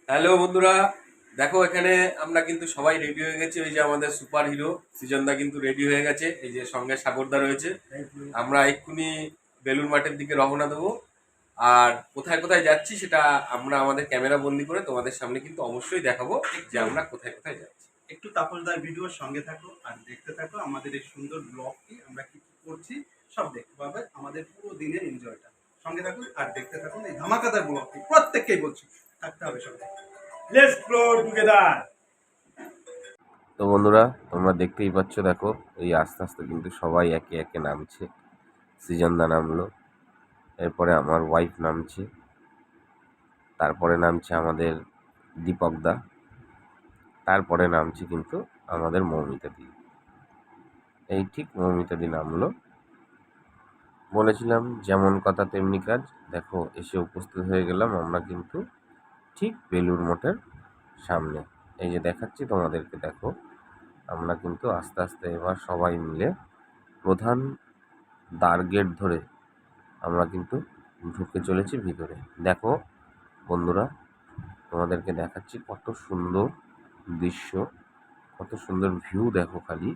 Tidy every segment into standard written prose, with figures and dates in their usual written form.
Hello বন্ধুরা, দেখো এখানে আমরা কিন্তু সবাই রেডি হয়ে গেছি। ওই যে আমাদের সুপার হিরো সৃজনদা কিন্তু রেডি হয়ে গেছে, এই যে সঙ্গে সাগরদা রয়েছে। আমরা এক্ষুনি বেলুর মাঠের দিকে রওনা দেবো। আর কোথায় কোথায় যাচ্ছি সেটা আমরা আমাদের ক্যামেরা বন্দি করে তোমাদের সামনে কিন্তু অবশ্যই দেখাবো যে আমরা কোথায় কোথায় যাচ্ছি। একটু তাপসদার ভিডিওর সঙ্গে থাকো আর দেখতে থাকো আমাদের এই সুন্দর ব্লগটি। আমরা কি কি করছি সব দেখতে পাবে, আমাদের পুরো দিনের এনজয়টা। সঙ্গে থাকুন আর দেখতে থাকুন এই ধামাকাদার ব্লগটি। প্রত্যেককেই বলছি থাকতে হবে সঙ্গে। Let's go together. তো বন্ধুরা, তোমরা দেখতেই পাচ্ছ, দেখো এই আস্তে আস্তে কিন্তু সবাই একে একে নামছে। সৃজনদা নামলো, এরপরে আমার ওয়াইফ নামছে, তারপরে নামছে আমাদের দীপকদা, তারপরে নামছে কিন্তু আমাদের মৌমিতাদি। এই ঠিক মৌমিতাদি নামলো। বলেছিলাম যেমন কথা তেমনি কাজ। দেখো এসে উপস্থিত হয়ে গেলাম আমরা কিন্তু ঠিক বেলুর মঠের সামনে। এই যে দেখাচ্ছি তোমাদেরকে, দেখো আমরা কিন্তু আস্তে আস্তে এবার সবাই মিলে প্রধান দ্বার গেট ধরে আমরা কিন্তু ঢুকে চলেছি ভিতরে। দেখো বন্ধুরা, তোমাদেরকে দেখাচ্ছি কত সুন্দর দৃশ্য, কত সুন্দর ভিউ। দেখো খালি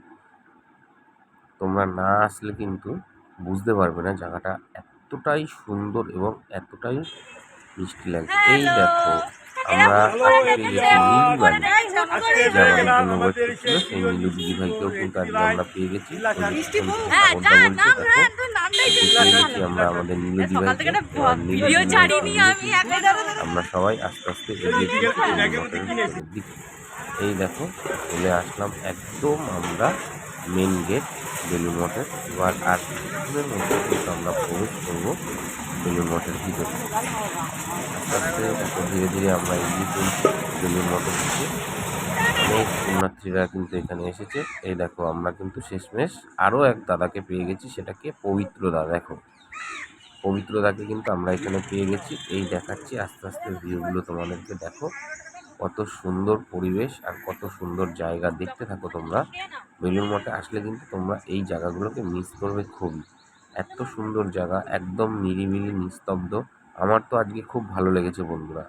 তোমরা না আসলে কিন্তু বুঝতে পারবে না জায়গাটা এতটাই সুন্দর এবং এতটাই মিষ্টি লাগছে। এই দেখো আমরা আজকে গেছি নীলবাড়ি, যে আমাদের জন্য ওয়েট করছিল, সেই নীলু দিদি ভাইকেও কিন্তু আজকে আমরা পেয়ে গেছি। সাগরদা বলছে দেখো পেয়ে গেছি আমরা আমাদের নীলু দিদি ভাইকে। এবার নীলু দিদি ভাইকে আমরা সবাই আস্তে আস্তে এগিয়ে চলছি দিকে। এই দেখো চলে আসলাম একদম আমরা মেন গেট বেলুর মঠের। এবার আর কিছুক্ষণের মধ্যে কিন্তু আমরা প্রবেশ করবো বেলুর মঠের ভিতরে। আস্তে আস্তে দেখো ধীরে ধীরে আমরা এগিয়ে চলছি বেলুর মঠের দিকে। অনেক পুণ্যার্থীরা কিন্তু এখানে এসেছে। এই দেখো আমরা কিন্তু শেষমেশ আরও এক দাদাকে পেয়ে গেছি, সেটাকে পবিত্র দা। দেখো পবিত্র দাকে কিন্তু আমরা এখানে পেয়ে গেছি। এই দেখাচ্ছি আস্তে আস্তে ভিউগুলো তোমাদেরকে। দেখো কত সুন্দর পরিবেশ আর কত সুন্দর জায়গা। দেখতে থাকো তোমরা। বেলুর মঠে আসলে কিন্তু তোমরা এই জায়গাগুলোকে মিস করবে খুবই। এত সুন্দর জায়গা, একদম নিরিবিলি নিস্তব্ধ। আমার তো আজকে খুব ভালো লেগেছে বন্ধুরা,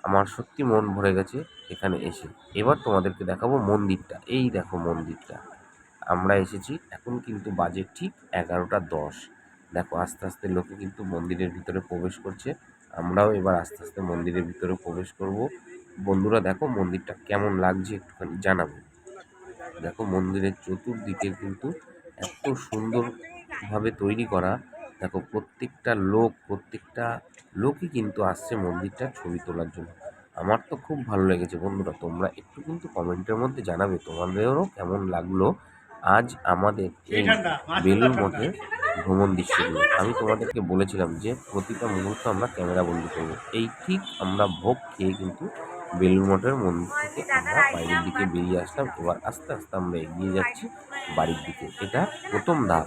আমার সত্যি মন ভরে গেছে এখানে এসে। এবার তোমাদেরকে দেখাবো মন্দিরটা। এই দেখো মন্দিরটা, আমরা এসেছি এখন কিন্তু বাজে ঠিক 11টা 10। দেখো আস্তে আস্তে লোকে কিন্তু মন্দিরের ভিতরে প্রবেশ করছে। আমরাও এবার আস্তে আস্তে মন্দিরের ভিতরে প্রবেশ করব। বন্ধুরা দেখো মন্দিরটা কেমন লাগছে একটুখানি জানাবো। দেখো মন্দিরের চতুর্দিকে কিন্তু এত সুন্দরভাবে তৈরি করা। দেখো প্রত্যেকটা লোকই কিন্তু আসছে মন্দিরটার ছবি তোলার জন্য। আমার তো খুব ভালো লেগেছে বন্ধুরা। তোমরা একটু কিন্তু কমেন্টের মধ্যে জানাবে তোমাদেরও কেমন লাগলো আজ আমাদের এই বেলুর মঠে ভ্রমণ দৃশ্যগুলো। আমি তোমাদেরকে বলেছিলাম যে প্রতিটা মুহূর্ত আমরা ক্যামেরা বন্দি করবো। এই ঠিক আমরা ভোগ খেয়ে কিন্তু বেলুর মঠের মন্দির থেকে আমরা বাইরের দিকে বেরিয়ে আসলাম। এবার আস্তে আস্তে আমরা এগিয়ে যাচ্ছি বাড়ির দিকে। এটা প্রথম ধাপ।